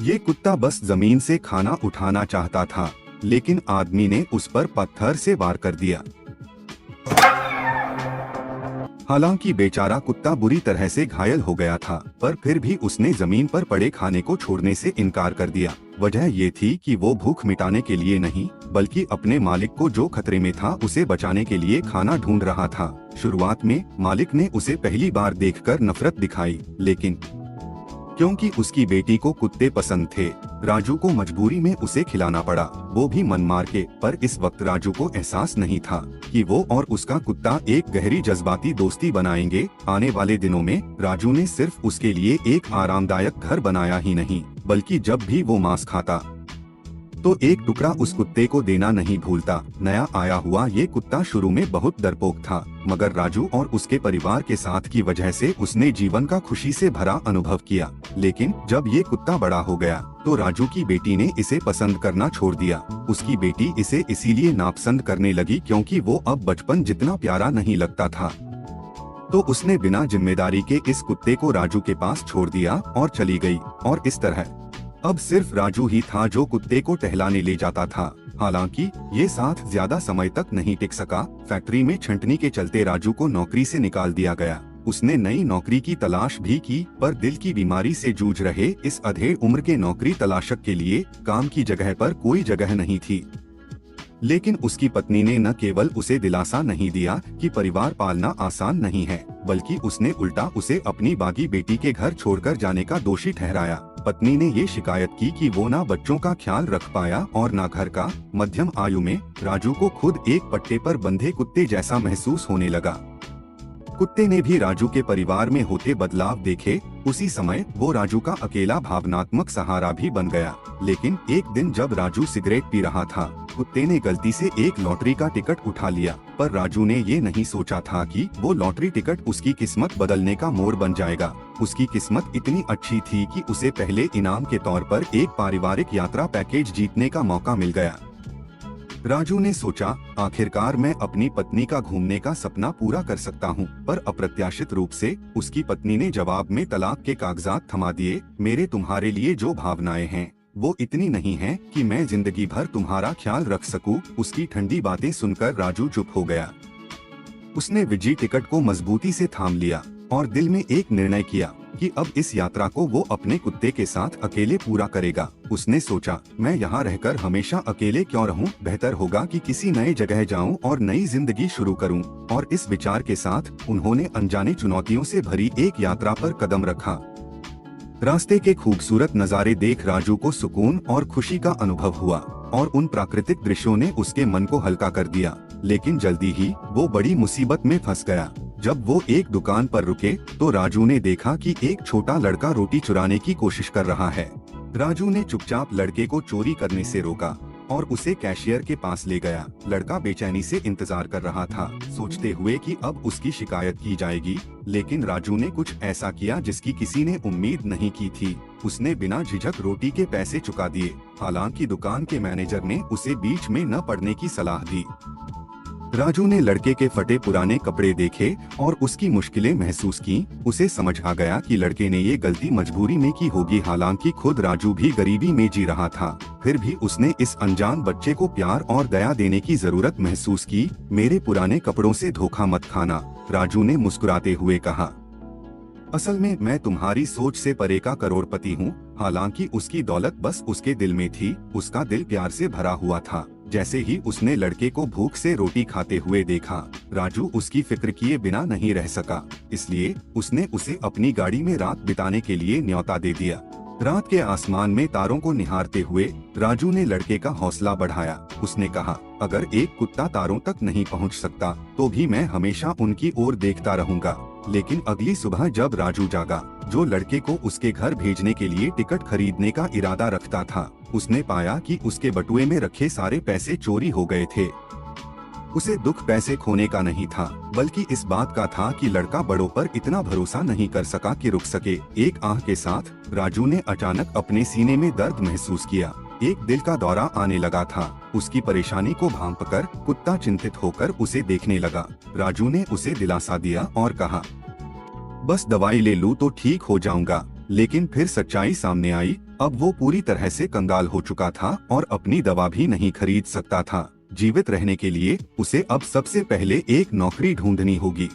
ये कुत्ता बस जमीन से खाना उठाना चाहता था, लेकिन आदमी ने उस पर पत्थर से वार कर दिया। हालांकि बेचारा कुत्ता बुरी तरह से घायल हो गया था, पर फिर भी उसने जमीन पर पड़े खाने को छोड़ने से इनकार कर दिया। वजह ये थी कि वो भूख मिटाने के लिए नहीं, बल्कि अपने मालिक को जो खतरे में था उसे बचाने के लिए खाना ढूंढ रहा था। शुरुआत में मालिक ने उसे पहली बार देखकर नफरत दिखाई, लेकिन क्योंकि उसकी बेटी को कुत्ते पसंद थे, राजू को मजबूरी में उसे खिलाना पड़ा, वो भी मन मार के। पर इस वक्त राजू को एहसास नहीं था कि वो और उसका कुत्ता एक गहरी जज्बाती दोस्ती बनाएंगे। आने वाले दिनों में राजू ने सिर्फ उसके लिए एक आरामदायक घर बनाया ही नहीं, बल्कि जब भी वो मांस खाता तो एक टुकड़ा उस कुत्ते को देना नहीं भूलता। नया आया हुआ ये कुत्ता शुरू में बहुत डरपोक था, मगर राजू और उसके परिवार के साथ की वजह से उसने जीवन का खुशी से भरा अनुभव किया। लेकिन जब ये कुत्ता बड़ा हो गया तो राजू की बेटी ने इसे पसंद करना छोड़ दिया। उसकी बेटी इसे इसीलिए नापसंद करने लगी क्योंकि वो अब बचपन जितना प्यारा नहीं लगता था। तो उसने बिना जिम्मेदारी के इस कुत्ते को राजू के पास छोड़ दिया और चली गई। और इस तरह अब सिर्फ राजू ही था जो कुत्ते को टहलाने ले जाता था। हालांकि ये साथ ज्यादा समय तक नहीं टिक सका। फैक्ट्री में छंटनी के चलते राजू को नौकरी से निकाल दिया गया। उसने नई नौकरी की तलाश भी की, पर दिल की बीमारी से जूझ रहे इस अधेड़ उम्र के नौकरी तलाशक के लिए काम की जगह पर कोई जगह नहीं थी। लेकिन उसकी पत्नी ने न केवल उसे दिलासा नहीं दिया कि परिवार पालना आसान नहीं है, बल्कि उसने उल्टा उसे अपनी बागी बेटी के घर छोड़कर जाने का दोषी ठहराया। पत्नी ने ये शिकायत की कि वो ना बच्चों का ख्याल रख पाया और ना घर का। मध्यम आयु में राजू को खुद एक पट्टे पर बंधे कुत्ते जैसा महसूस होने लगा। कुत्ते ने भी राजू के परिवार में होते बदलाव देखे। उसी समय वो राजू का अकेला भावनात्मक सहारा भी बन गया। लेकिन एक दिन जब राजू सिगरेट पी रहा था, कुत्ते ने गलती से एक लॉटरी का टिकट उठा लिया। पर राजू ने ये नहीं सोचा था कि वो लॉटरी टिकट उसकी किस्मत बदलने का मोड़ बन जाएगा। उसकी किस्मत इतनी अच्छी थी कि उसे पहले इनाम के तौर पर एक पारिवारिक यात्रा पैकेज जीतने का मौका मिल गया। राजू ने सोचा, आखिरकार मैं अपनी पत्नी का घूमने का सपना पूरा कर सकता हूँ। पर अप्रत्याशित रूप से उसकी पत्नी ने जवाब में तलाक के कागजात थमा दिए। मेरे तुम्हारे लिए जो भावनाएं हैं वो इतनी नहीं हैं कि मैं जिंदगी भर तुम्हारा ख्याल रख सकूं। उसकी ठंडी बातें सुनकर राजू चुप हो गया। उसने विजयी टिकट को मजबूती से थाम लिया और दिल में एक निर्णय किया कि अब इस यात्रा को वो अपने कुत्ते के साथ अकेले पूरा करेगा। उसने सोचा, मैं यहाँ रहकर हमेशा अकेले क्यों रहूं? बेहतर होगा कि किसी नए जगह जाऊं और नई जिंदगी शुरू करूं। और इस विचार के साथ उन्होंने अनजाने चुनौतियों से भरी एक यात्रा पर कदम रखा। रास्ते के खूबसूरत नज़ारे देख राजू को सुकून और खुशी का अनुभव हुआ और उन प्राकृतिक दृश्यों ने उसके मन को हल्का कर दिया। लेकिन जल्दी ही वो बड़ी मुसीबत में फंस गया। जब वो एक दुकान पर रुके तो राजू ने देखा कि एक छोटा लड़का रोटी चुराने की कोशिश कर रहा है। राजू ने चुपचाप लड़के को चोरी करने से रोका और उसे कैशियर के पास ले गया। लड़का बेचैनी से इंतजार कर रहा था, सोचते हुए कि अब उसकी शिकायत की जाएगी। लेकिन राजू ने कुछ ऐसा किया जिसकी किसी ने उम्मीद नहीं की थी। उसने बिना झिझक रोटी के पैसे चुका दिए। हालांकि दुकान के मैनेजर ने उसे बीच में न पड़ने की सलाह दी। राजू ने लड़के के फटे पुराने कपड़े देखे और उसकी मुश्किलें महसूस की। उसे समझ आ गया कि लड़के ने ये गलती मजबूरी में की होगी। हालांकि खुद राजू भी गरीबी में जी रहा था, फिर भी उसने इस अनजान बच्चे को प्यार और दया देने की जरूरत महसूस की। मेरे पुराने कपड़ों से धोखा मत खाना, राजू ने मुस्कुराते हुए कहा। असल में मैं तुम्हारी सोच से परे का करोड़पति हूँ। हालांकि उसकी दौलत बस उसके दिल में थी। उसका दिल प्यार से भरा हुआ था। जैसे ही उसने लड़के को भूख से रोटी खाते हुए देखा, राजू उसकी फिक्र किए बिना नहीं रह सका। इसलिए उसने उसे अपनी गाड़ी में रात बिताने के लिए न्योता दे दिया। रात के आसमान में तारों को निहारते हुए राजू ने लड़के का हौसला बढ़ाया। उसने कहा, अगर एक कुत्ता तारों तक नहीं पहुंच सकता तो भी मैं हमेशा उनकी ओर देखता रहूंगा। लेकिन अगली सुबह जब राजू जागा, जो लड़के को उसके घर भेजने के लिए टिकट खरीदने का इरादा रखता था, उसने पाया कि उसके बटुए में रखे सारे पैसे चोरी हो गए थे। उसे दुख पैसे खोने का नहीं था, बल्कि इस बात का था कि लड़का बड़ों पर इतना भरोसा नहीं कर सका कि रुक सके। एक आह के साथ राजू ने अचानक अपने सीने में दर्द महसूस किया। एक दिल का दौरा आने लगा था। उसकी परेशानी को भांपकर कुत्ता चिंतित होकर उसे देखने लगा। राजू ने उसे दिलासा दिया और कहा, बस दवाई ले लूं तो ठीक हो जाऊंगा। लेकिन फिर सच्चाई सामने आई। अब वो पूरी तरह से कंगाल हो चुका था और अपनी दवा भी नहीं खरीद सकता था। जीवित रहने के लिए उसे अब सबसे पहले एक नौकरी ढूंढनी होगी।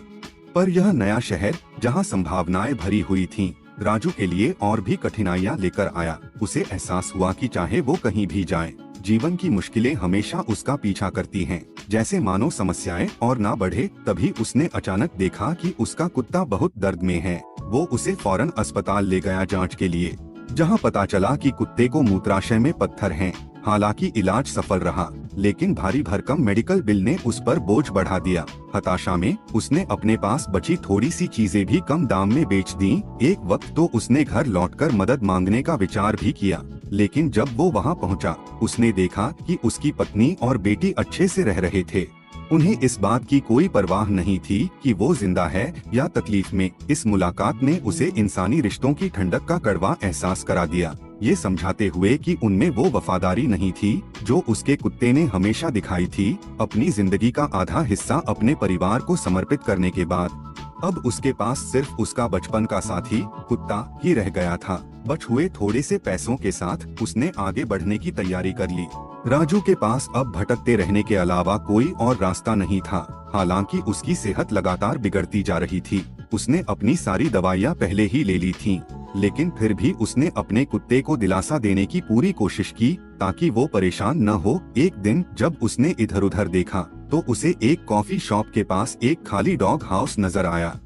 पर यह नया शहर, जहां संभावनाएं भरी हुई थीं, राजू के लिए और भी कठिनाइयां लेकर आया। उसे एहसास हुआ कि चाहे वो कहीं भी जाए, जीवन की मुश्किलें हमेशा उसका पीछा करती हैं, जैसे मानो समस्याएं और ना बढ़े। तभी उसने अचानक देखा कि उसका कुत्ता बहुत दर्द में है। वो उसे फौरन अस्पताल ले गया जांच के लिए, जहां पता चला कि कुत्ते को मूत्राशय में पत्थर हैं। हालांकि इलाज सफल रहा, लेकिन भारी भरकम मेडिकल बिल ने उस पर बोझ बढ़ा दिया। हताशा में उसने अपने पास बची थोड़ी सी चीजें भी कम दाम में बेच दी। एक वक्त तो उसने घर लौटकर मदद मांगने का विचार भी किया, लेकिन जब वो वहां पहुंचा, उसने देखा कि उसकी पत्नी और बेटी अच्छे से रह रहे थे। उन्हें इस बात की कोई परवाह नहीं थी कि वो जिंदा है या तकलीफ में। इस मुलाकात ने उसे इंसानी रिश्तों की ठंडक का कड़वा एहसास करा दिया, ये समझाते हुए कि उनमें वो वफादारी नहीं थी जो उसके कुत्ते ने हमेशा दिखाई थी। अपनी जिंदगी का आधा हिस्सा अपने परिवार को समर्पित करने के बाद अब उसके पास सिर्फ उसका बचपन का साथी कुत्ता ही रह गया था। बच हुए थोड़े से पैसों के साथ उसने आगे बढ़ने की तैयारी कर ली। राजू के पास अब भटकते रहने के अलावा कोई और रास्ता नहीं था। हालांकि उसकी सेहत लगातार बिगड़ती जा रही थी। उसने अपनी सारी दवाइयां पहले ही ले ली थीं, लेकिन फिर भी उसने अपने कुत्ते को दिलासा देने की पूरी कोशिश की ताकि वो परेशान न हो। एक दिन जब उसने इधर उधर देखा तो उसे एक कॉफी शॉप के पास एक खाली डॉग हाउस नजर आया।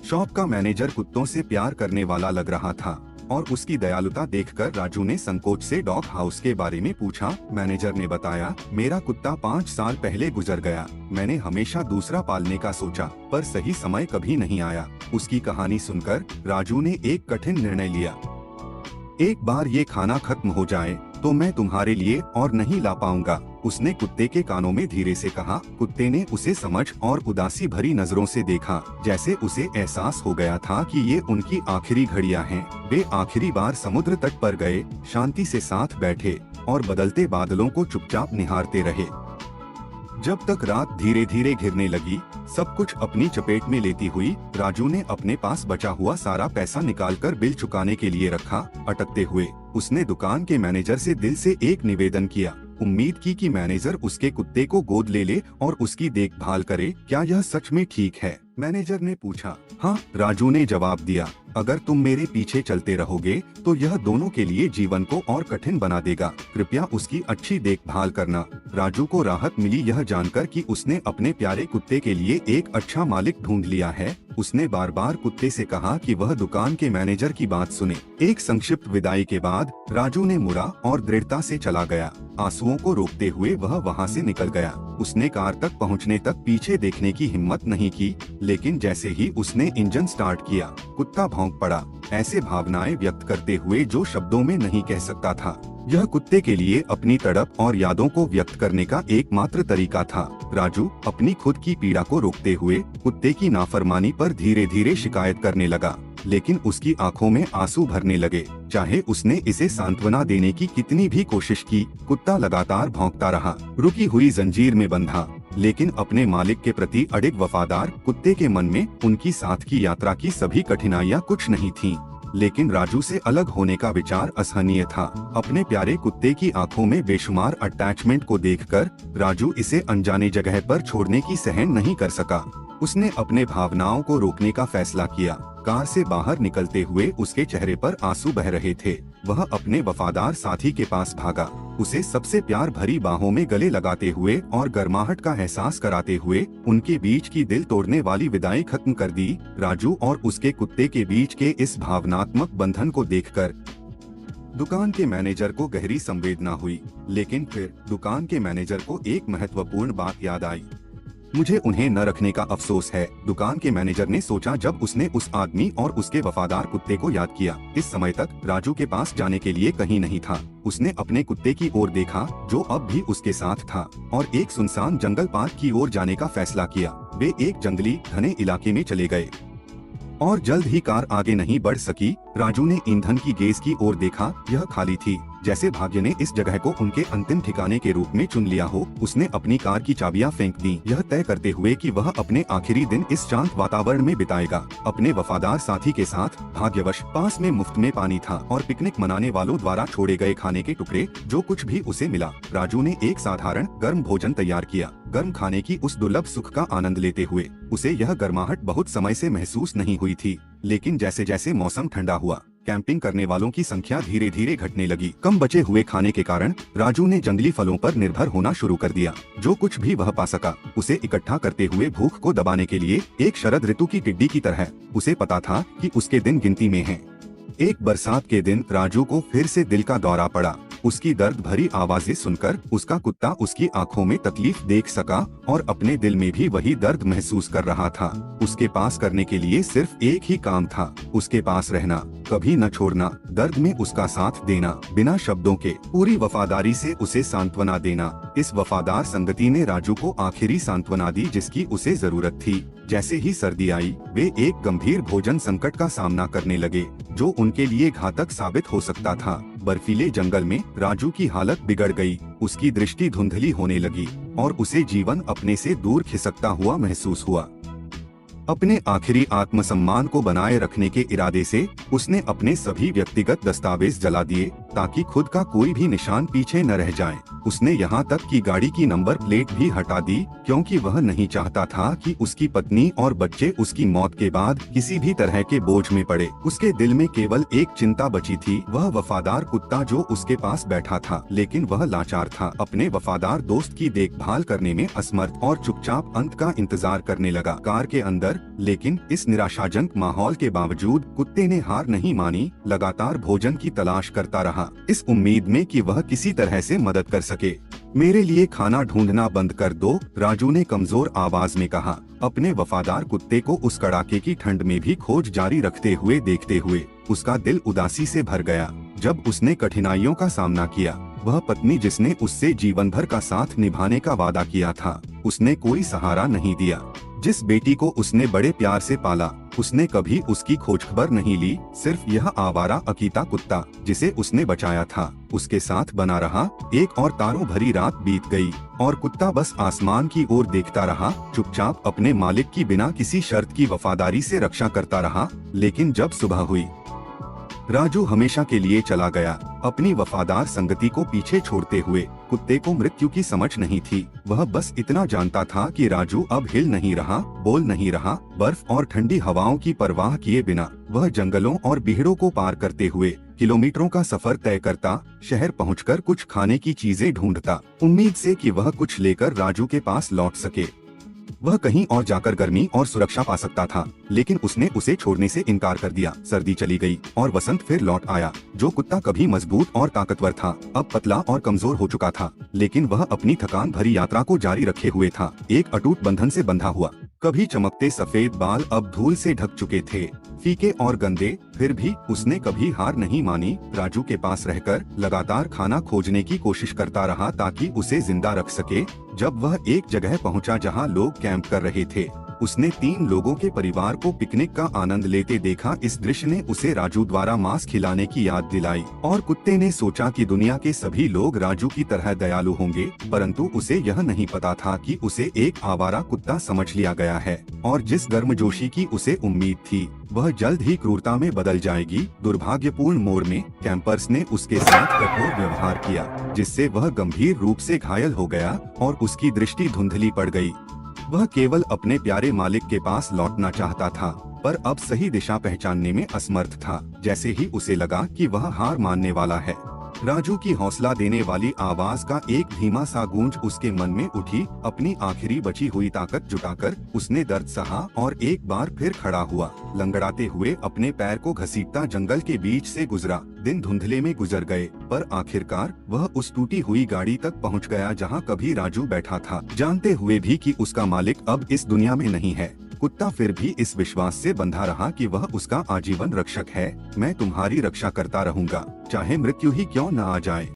शॉप का मैनेजर कुत्तों से प्यार करने वाला लग रहा था और उसकी दयालुता देखकर राजू ने संकोच से डॉग हाउस के बारे में पूछा। मैनेजर ने बताया, मेरा कुत्ता 5 साल पहले गुजर गया। मैंने हमेशा दूसरा पालने का सोचा, पर सही समय कभी नहीं आया। उसकी कहानी सुनकर राजू ने एक कठिन निर्णय लिया। एक बार ये खाना खत्म हो जाए तो मैं तुम्हारे लिए और नहीं ला पाऊंगा, उसने कुत्ते के कानों में धीरे से कहा। कुत्ते ने उसे समझ और उदासी भरी नजरों से देखा, जैसे उसे एहसास हो गया था कि ये उनकी आखिरी घड़ियां हैं। वे आखिरी बार समुद्र तट पर गए, शांति से साथ बैठे और बदलते बादलों को चुपचाप निहारते रहे। जब तक रात धीरे धीरे घिरने लगी, सब कुछ अपनी चपेट में लेती हुई, राजू ने अपने पास बचा हुआ सारा पैसा निकालकर बिल चुकाने के लिए रखा। अटकते हुए उसने दुकान के मैनेजर से दिल से एक निवेदन किया। उम्मीद की कि मैनेजर उसके कुत्ते को गोद ले ले और उसकी देखभाल करे। क्या यह सच में ठीक है? मैनेजर ने पूछा। हाँ, राजू ने जवाब दिया। अगर तुम मेरे पीछे चलते रहोगे तो यह दोनों के लिए जीवन को और कठिन बना देगा। कृपया उसकी अच्छी देखभाल करना। राजू को राहत मिली यह जानकर कि उसने अपने प्यारे कुत्ते के लिए एक अच्छा मालिक ढूंढ लिया है। उसने बार बार कुत्ते से कहा कि वह दुकान के मैनेजर की बात सुने। एक संक्षिप्त विदाई के बाद राजू ने मुड़ा और दृढ़ता से चला गया। आंसुओं को रोकते हुए वह वहां से निकल गया। उसने कार तक पहुंचने तक पीछे देखने की हिम्मत नहीं की, लेकिन जैसे ही उसने इंजन स्टार्ट किया, कुत्ता भौंक पड़ा, ऐसे भावनाएं व्यक्त करते हुए जो शब्दों में नहीं कह सकता था। यह कुत्ते के लिए अपनी तड़प और यादों को व्यक्त करने का एकमात्र तरीका था। राजू अपनी खुद की पीड़ा को रोकते हुए कुत्ते की नाफरमानी पर धीरे धीरे शिकायत करने लगा, लेकिन उसकी आंखों में आंसू भरने लगे। चाहे उसने इसे सांत्वना देने की कितनी भी कोशिश की, कुत्ता लगातार भौंकता रहा। रुकी हुई जंजीर में बंधा लेकिन अपने मालिक के प्रति अडिग वफादार कुत्ते के मन में उनकी साथ की यात्रा की सभी कठिनाइयां कुछ नहीं थीं। लेकिन राजू से अलग होने का विचार असहनीय था। अपने प्यारे कुत्ते की आंखों में बेशुमार अटैचमेंट को देखकर राजू इसे अनजाने जगह पर छोड़ने की सहन नहीं कर सका। उसने अपने भावनाओं को रोकने का फैसला किया। कार से बाहर निकलते हुए उसके चेहरे पर आंसू बह रहे थे। वह अपने वफादार साथी के पास भागा, उसे सबसे प्यार भरी बाहों में गले लगाते हुए और गर्माहट का एहसास कराते हुए उनके बीच की दिल तोड़ने वाली विदाई खत्म कर दी। राजू और उसके कुत्ते के बीच के इस भावनात्मक बंधन को देखकर दुकान के मैनेजर को गहरी संवेदना हुई, लेकिन फिर दुकान के मैनेजर को एक महत्वपूर्ण बात याद आई। मुझे उन्हें न रखने का अफसोस है, दुकान के मैनेजर ने सोचा जब उसने उस आदमी और उसके वफादार कुत्ते को याद किया। इस समय तक राजू के पास जाने के लिए कहीं नहीं था। उसने अपने कुत्ते की ओर देखा जो अब भी उसके साथ था और एक सुनसान जंगल पार्क की ओर जाने का फैसला किया। वे एक जंगली घने इलाके में चले गए और जल्द ही कार आगे नहीं बढ़ सकी। राजू ने ईंधन की गेज की ओर देखा, यह खाली थी, जैसे भाग्य ने इस जगह को उनके अंतिम ठिकाने के रूप में चुन लिया हो। उसने अपनी कार की चाबियां फेंक दी, यह तय करते हुए कि वह अपने आखिरी दिन इस शांत वातावरण में बिताएगा, अपने वफादार साथी के साथ। भाग्यवश पास में मुफ्त में पानी था और पिकनिक मनाने वालों द्वारा छोड़े गए खाने के टुकड़े, जो कुछ भी उसे मिला। राजू ने एक साधारण गर्म भोजन तैयार किया, गर्म खाने की उस दुर्लभ सुख का आनंद लेते हुए। उसे यह गर्माहट बहुत समय से महसूस नहीं हुई थी, लेकिन जैसे जैसे मौसम ठंडा हुआ, कैंपिंग करने वालों की संख्या धीरे धीरे घटने लगी। कम बचे हुए खाने के कारण राजू ने जंगली फलों पर निर्भर होना शुरू कर दिया। जो कुछ भी वह पा सका, उसे इकट्ठा करते हुए भूख को दबाने के लिए, एक शरद ऋतु की टिड्डी की तरह। उसे पता था कि उसके दिन गिनती में हैं। एक बरसात के दिन राजू को फिर से दिल का दौरा पड़ा। उसकी दर्द भरी आवाजें सुनकर उसका कुत्ता उसकी आंखों में तकलीफ देख सका और अपने दिल में भी वही दर्द महसूस कर रहा था। उसके पास करने के लिए सिर्फ एक ही काम था, उसके पास रहना, कभी न छोड़ना, दर्द में उसका साथ देना, बिना शब्दों के, पूरी वफादारी से उसे सांत्वना देना। इस वफादार संगति ने राजू को आखिरी सांत्वना दी जिसकी उसे जरूरत थी। जैसे ही सर्दी आई, वे एक गंभीर भोजन संकट का सामना करने लगे, जो उनके लिए घातक साबित हो सकता था। बर्फीले जंगल में राजू की हालत बिगड़ गई, उसकी दृष्टि धुंधली होने लगी और उसे जीवन अपने से दूर खिसकता हुआ महसूस हुआ। अपने आखिरी आत्मसम्मान को बनाए रखने के इरादे से उसने अपने सभी व्यक्तिगत दस्तावेज जला दिए ताकि खुद का कोई भी निशान पीछे न रह जाए। उसने यहाँ तक कि गाड़ी की नंबर प्लेट भी हटा दी, क्योंकि वह नहीं चाहता था कि उसकी पत्नी और बच्चे उसकी मौत के बाद किसी भी तरह के बोझ में पड़े। उसके दिल में केवल एक चिंता बची थी, वह वफादार कुत्ता जो उसके पास बैठा था, लेकिन वह लाचार था, अपने वफादार दोस्त की देखभाल करने में असमर्थ और चुपचाप अंत का इंतजार करने लगा। कार के अंदर, लेकिन इस निराशाजनक माहौल के बावजूद कुत्ते ने हार नहीं मानी, लगातार भोजन की तलाश करता रहा, इस उम्मीद में कि वह किसी तरह से मदद कर सके। मेरे लिए खाना ढूंढना बंद कर दो, राजू ने कमजोर आवाज में कहा, अपने वफादार कुत्ते को उस कड़ाके की ठंड में भी खोज जारी रखते हुए देखते हुए उसका दिल उदासी से भर गया। जब उसने कठिनाइयों का सामना किया, वह पत्नी जिसने उससे जीवन भर का साथ निभाने का वादा किया था, उसने कोई सहारा नहीं दिया। जिस बेटी को उसने बड़े प्यार से पाला, उसने कभी उसकी खोजखबर नहीं ली। सिर्फ यह आवारा अकीता कुत्ता जिसे उसने बचाया था, उसके साथ बना रहा। एक और तारों भरी रात बीत गई और कुत्ता बस आसमान की ओर देखता रहा, चुपचाप अपने मालिक की बिना किसी शर्त की वफादारी से रक्षा करता रहा। लेकिन जब सुबह हुई, राजू हमेशा के लिए चला गया, अपनी वफादार संगति को पीछे छोड़ते हुए। कुत्ते को मृत्यु की समझ नहीं थी, वह बस इतना जानता था कि राजू अब हिल नहीं रहा, बोल नहीं रहा। बर्फ और ठंडी हवाओं की परवाह किए बिना वह जंगलों और बिहड़ों को पार करते हुए किलोमीटरों का सफर तय करता, शहर पहुंचकर कुछ खाने की चीजें ढूंढता, उम्मीद से कि वह कुछ लेकर राजू के पास लौट सके। वह कहीं और जाकर गर्मी और सुरक्षा पा सकता था, लेकिन उसने उसे छोड़ने से इनकार कर दिया। सर्दी चली गई और वसंत फिर लौट आया। जो कुत्ता कभी मजबूत और ताकतवर था, अब पतला और कमजोर हो चुका था, लेकिन वह अपनी थकान भरी यात्रा को जारी रखे हुए था, एक अटूट बंधन से बंधा हुआ। कभी चमकते सफेद बाल अब धूल से ढक चुके थे, फीके और गंदे, फिर भी उसने कभी हार नहीं मानी। राजू के पास रहकर लगातार खाना खोजने की कोशिश करता रहा ताकि उसे जिंदा रख सके। जब वह एक जगह पहुंचा जहां लोग कैंप कर रहे थे, उसने 3 लोगों के परिवार को पिकनिक का आनंद लेते देखा। इस दृश्य ने उसे राजू द्वारा मांस खिलाने की याद दिलाई और कुत्ते ने सोचा कि दुनिया के सभी लोग राजू की तरह दयालु होंगे, परंतु उसे यह नहीं पता था कि उसे एक आवारा कुत्ता समझ लिया गया है और जिस गर्मजोशी की उसे उम्मीद थी, वह जल्द ही क्रूरता में बदल जाएगी। दुर्भाग्यपूर्ण मोड़ में कैंपर्स ने उसके साथ कठोर व्यवहार किया, जिससे वह गंभीर रूप से घायल हो गया और उसकी दृष्टि धुंधली पड़ गई। वह केवल अपने प्यारे मालिक के पास लौटना चाहता था, पर अब सही दिशा पहचानने में असमर्थ था। जैसे ही उसे लगा कि वह हार मानने वाला है, राजू की हौसला देने वाली आवाज का एक धीमा सा गूंज उसके मन में उठी। अपनी आखिरी बची हुई ताकत जुटाकर उसने दर्द सहा और एक बार फिर खड़ा हुआ, लंगड़ाते हुए अपने पैर को घसीटता जंगल के बीच से गुजरा। दिन धुंधले में गुजर गए, पर आखिरकार वह उस टूटी हुई गाड़ी तक पहुंच गया जहां कभी राजू बैठा था, जानते हुए भी कि उसका मालिक अब इस दुनिया में नहीं है। कुत्ता फिर भी इस विश्वास से बंधा रहा कि वह उसका आजीवन रक्षक है। मैं तुम्हारी रक्षा करता रहूंगा, चाहे मृत्यु ही क्यों न आ जाए।